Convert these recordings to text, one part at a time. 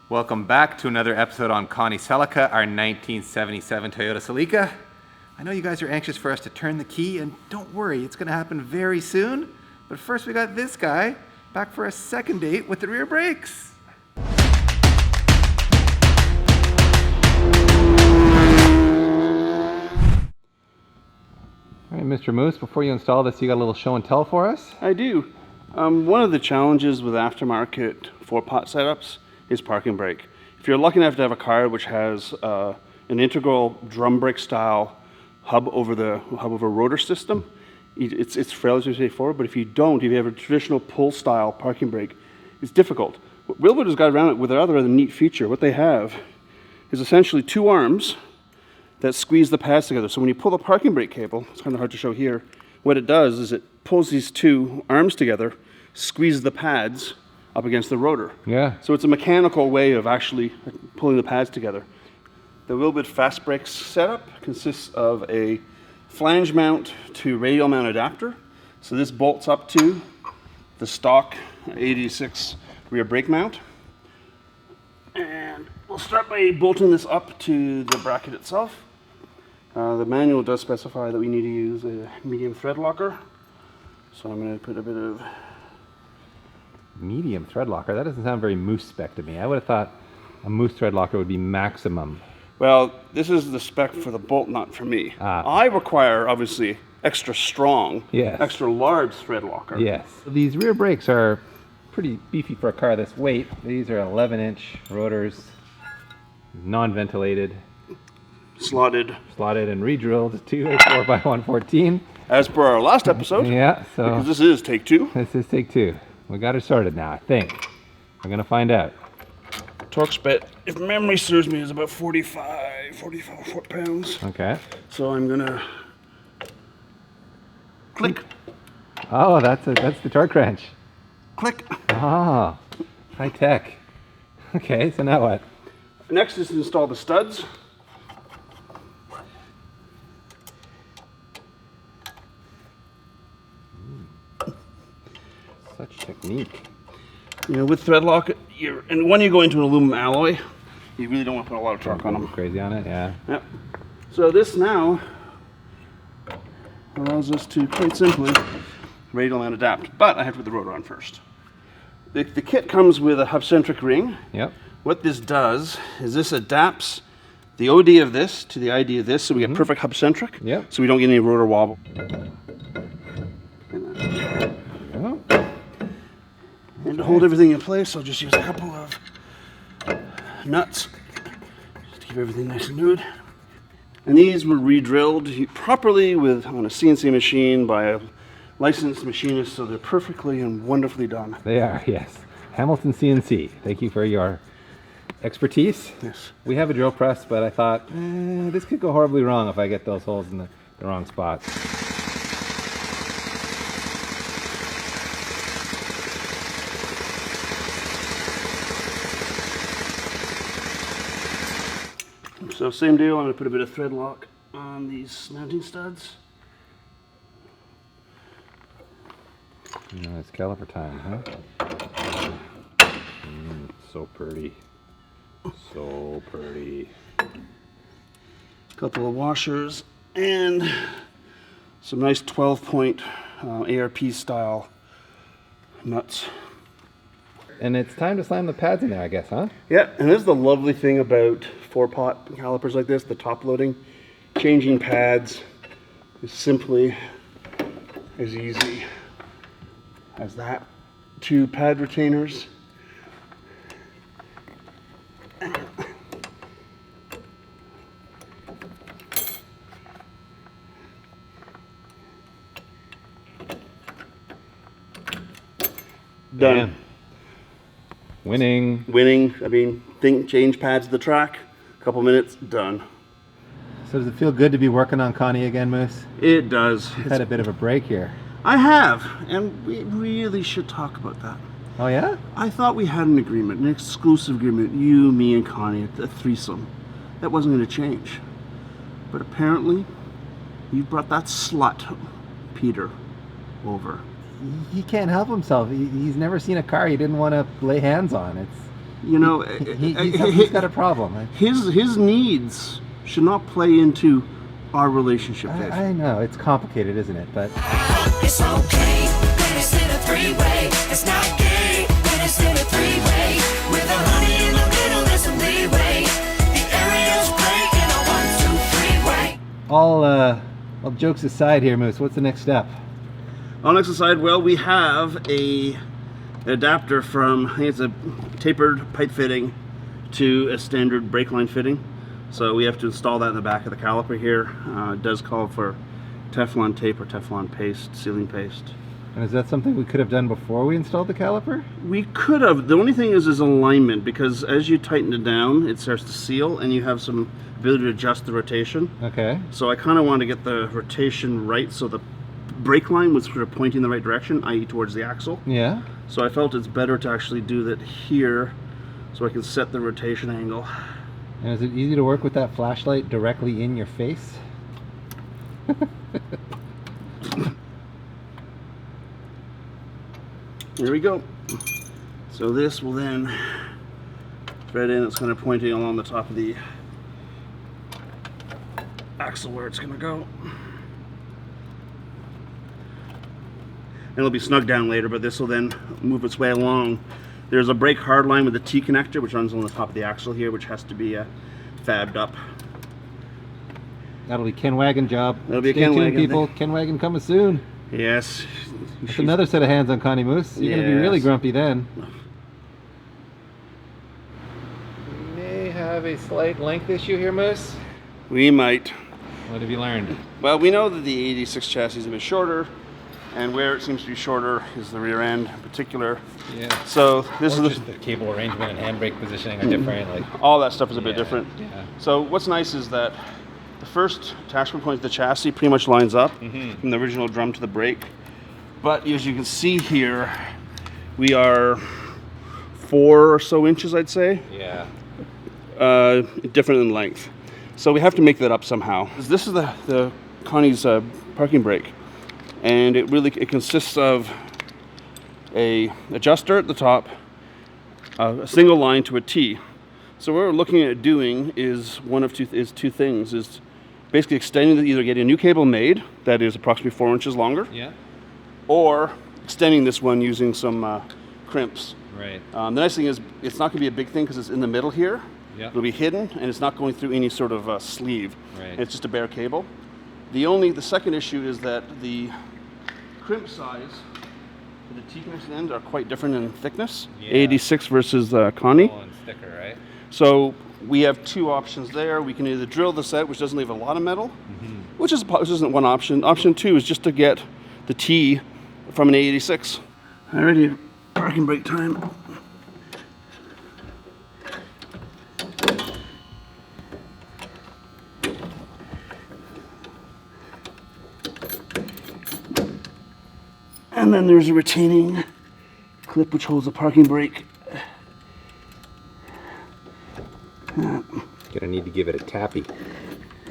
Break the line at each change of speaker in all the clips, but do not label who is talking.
Welcome back to another episode on Connie Celica, our 1977 Toyota Celica. I know you guys are anxious for us to turn the key, and don't worry, it's going to happen very soon. But first we got this guy back for a second date with the rear brakes. All right, Mr. Moose, before you install this, you got a little show and tell for us?
I do. One of the challenges with aftermarket 4-pot setups is parking brake. If you're lucky enough to have a car which has an integral drum brake style hub over rotor system, it's fairly straightforward. But if you don't, if you have a traditional pull style parking brake, it's difficult. What Wheelwood has got around it with their other neat feature, what they have is essentially two arms that squeeze the pads together. So when you pull the parking brake cable, it's kind of hard to show here, what it does is it pulls these two arms together, squeezes the pads up against the rotor.
Yeah.
So it's a mechanical way of actually pulling the pads together. The Wheelwood fast brakes setup consists of a flange mount to radial mount adapter. So this bolts up to the stock 86 rear brake mount. And we'll start by bolting this up to the bracket itself. The manual does specify that we need to use a medium thread locker. So I'm going to put a bit of...
Medium thread locker? That doesn't sound very Moose spec to me. I would have thought a Moose thread locker would be maximum.
Well, this is the spec for the bolt nut for me. I require, obviously, extra strong, extra large thread locker.
Yes. These rear brakes are pretty beefy for a car this weight. These are 11-inch rotors, non-ventilated. Slotted and re-drilled to a 4x114.
As per our last episode.
Yeah, so...
Because this is take two.
This is take two. We got it started now, I think. We're going to find out.
Torque spit, if memory serves me, is about 45 foot-pounds.
Okay.
So I'm going to... click.
Oh, that's the torque wrench.
Click.
Ah, high tech. Okay, so now what?
Next is to install the studs.
Such technique.
You know, with thread lock, and when you go into an aluminum alloy, you really don't want to put a lot of torque on them.
Crazy on it, yeah.
Yep. So this now allows us to quite simply radial mount adapt, but I have to put the rotor on first. The kit comes with a hub-centric ring.
Yep.
What this does is this adapts the OD of this to the ID of this, so we get perfect hub-centric.
Yep.
So we don't get any rotor wobble. And to hold everything in place, I'll just use a couple of nuts just to keep everything nice and nude. And these were re-drilled properly on a CNC machine by a licensed machinist, so they're perfectly and wonderfully done.
They are, yes. Hamilton CNC. Thank you for your expertise.
Yes.
We have a drill press, but I thought, this could go horribly wrong if I get those holes in the wrong spots.
So same deal, I'm going to put a bit of thread lock on these mounting studs.
It's caliper time, huh? So pretty. So pretty.
A couple of washers and some nice 12-point ARP style nuts.
And it's time to slam the pads in there, I guess, huh?
Yeah, and this is the lovely thing about 4-pot calipers like this, the top loading. Changing pads is simply as easy as that. 2 pad retainers. Done.
Damn. Winning.
I mean, change pads to the track, a couple minutes, done.
So does it feel good to be working on Connie again, Moose?
It does.
You've had a bit of a break here.
I have, and we really should talk about that.
Oh yeah?
I thought we had an agreement, an exclusive agreement, you, me, and Connie, a threesome. That wasn't going to change. But apparently, you brought that slut, Peter, over.
He can't help himself. He's never seen a car he didn't want to lay hands on.
You know,
He's got a problem.
his needs should not play into our relationship, Dave.
I know, it's complicated, isn't it? But
It's okay when it's in a three-way. It's not gay when it's in a three-way. With a honey in the middle, there's some leeway. The area's great in a 1, 2, 3-way.
all jokes aside here, Moose, what's the next step?
On the next side, well, we have an adapter from, I think it's a tapered pipe fitting to a standard brake line fitting. So we have to install that in the back of the caliper here. It does call for Teflon tape or Teflon paste, sealing paste.
And is that something we could have done before we installed the caliper?
We could have. The only thing is alignment, because as you tighten it down, it starts to seal and you have some ability to adjust the rotation.
Okay.
So I kind of want to get the rotation right so the brake line was sort of pointing the right direction, i.e. towards the axle.
Yeah.
So I felt it's better to actually do that here so I can set the rotation angle.
And is it easy to work with that flashlight directly in your face?
There we go. So this will then thread in. It's kind of pointing along the top of the axle where it's going to go. And it'll be snug down later, but this will then move its way along. There's a brake hard line with a T connector, which runs on the top of the axle here, which has to be fabbed up.
That'll be Ken Wagon job.
That'll be a
Stay
Ken
tuned,
Wagon
people.
thing.
Ken Wagon coming soon.
Yes.
That's another set of hands on Connie Moose. You're going to be really
Yes.
grumpy then. We may have a slight length issue here, Moose.
We might.
What have you learned?
Well, we know that the 86 chassis is a bit shorter, and where it seems to be shorter is the rear end in particular.
Yeah.
So this is
the cable arrangement and handbrake positioning are different. Like
all that stuff is a bit different.
Yeah.
So what's nice is that the first attachment point to the chassis pretty much lines up from the original drum to the brake. But as you can see here, we are 4 or so inches, I'd say,
Yeah.
different in length. So we have to make that up somehow. This is the Connie's parking brake, and it consists of a adjuster at the top, a single line to a T. So what we're looking at doing is two things: is basically extending either getting a new cable made that is approximately 4 inches longer,
Yeah.
or extending this one using some crimps.
Right.
The nice thing is it's not going to be a big thing because it's in the middle here.
Yeah.
It'll be hidden, and it's not going through any sort of sleeve.
Right.
It's just a bare cable. The second issue is that the crimp size for the T-connection end are quite different in thickness.
Yeah.
86 versus Connie.
And sticker, right?
So we have 2 options there. We can either drill this out, which doesn't leave a lot of metal, which isn't one option. Option 2 is just to get the T from an 86. Alrighty, parking brake time. And then there's a retaining clip which holds the parking brake.
Gonna need to give it a tappy.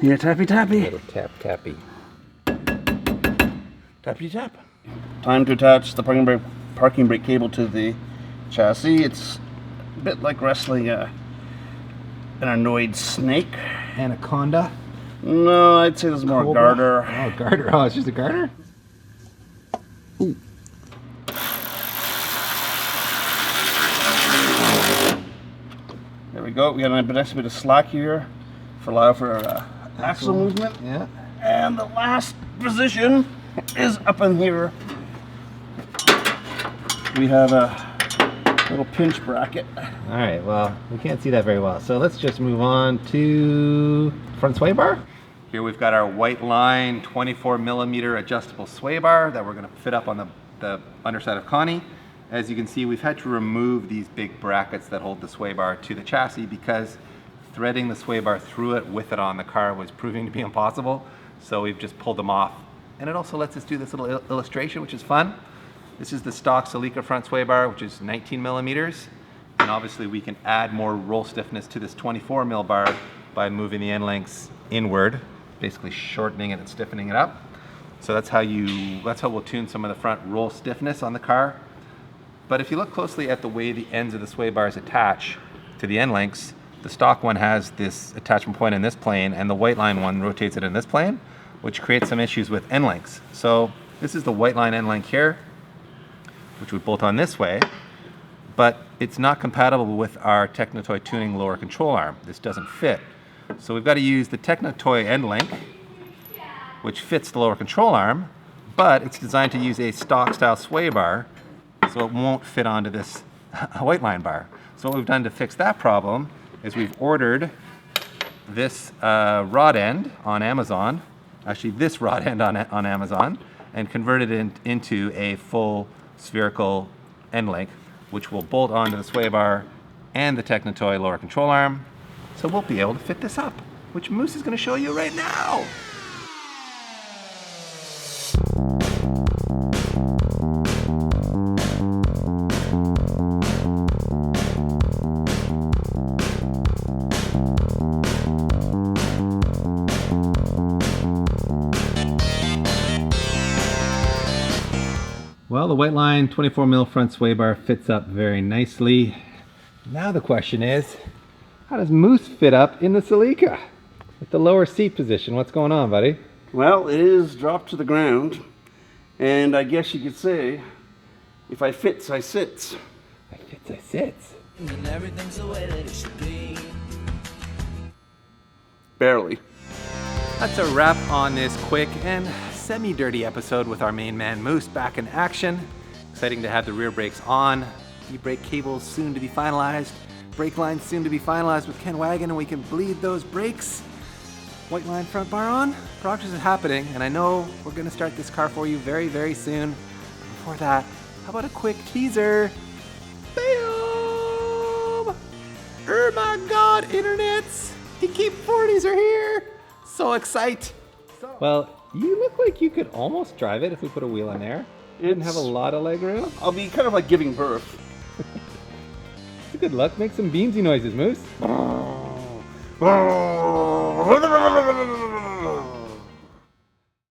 Yeah, tappy tappy.
Little tappy.
Tappy tap. Time to attach the parking brake cable to the chassis. It's a bit like wrestling an annoyed snake.
Anaconda.
No, I'd say there's more
Cobra.
garter.
Oh, garter. Oh, it's just a garter?
There we go. We got a nice bit of slack here for allow for axle movement.
Yeah.
And the last position is up in here. We have a little pinch bracket.
All right, well, we can't see that very well. So let's just move on to front sway bar. Here we've got our white line 24 millimeter adjustable sway bar that we're gonna fit up on the underside of Connie. As you can see, we've had to remove these big brackets that hold the sway bar to the chassis because threading the sway bar through it with it on the car was proving to be impossible. So we've just pulled them off. And it also lets us do this little illustration, which is fun. This is the stock Celica front sway bar, which is 19 millimeters. And obviously we can add more roll stiffness to this 24 mil bar by moving the end lengths inward, basically shortening it and stiffening it up. So that's how we'll tune some of the front roll stiffness on the car. But if you look closely at the way the ends of the sway bars attach to the end links, the stock one has this attachment point in this plane, and the white line one rotates it in this plane, which creates some issues with end links. So this is the white line end link here, which would bolt on this way, but it's not compatible with our Technotoy tuning lower control arm. This doesn't fit. So we've got to use the Technotoy end link, which fits the lower control arm, but it's designed to use a stock style sway bar, so it won't fit onto this white line bar. So what we've done to fix that problem is we've ordered this rod end on Amazon, actually this rod end on Amazon, and converted it into a full spherical end link, which will bolt onto the sway bar and the Technotoy lower control arm. So we'll be able to fit this up, which Moose is going to show you right now. Well, the white line 24mm front sway bar fits up very nicely. Now the question is, how does Moose fit up in the Celica? With the lower seat position, what's going on, buddy?
Well, it is dropped to the ground, and I guess you could say, if I fits, I sits.
I fits, I sits.
And everything's the way that it should be.
Barely.
That's a wrap on this quick and semi-dirty episode with our main man Moose back in action. Exciting to have the rear brakes on, e-brake cables soon to be finalized, brake lines soon to be finalized with Ken Wagon, and we can bleed those brakes. White line front bar on, progress is happening, and I know we're gonna start this car for you very, very soon. But before that, how about a quick teaser? Bam! Oh my God, internets! The Keep 40s are here! So excited! Well, you look like you could almost drive it if we put a wheel in there. You didn't have a lot of leg room.
I'll be kind of like giving birth.
It's a good luck. Make some beamsy noises, Moose.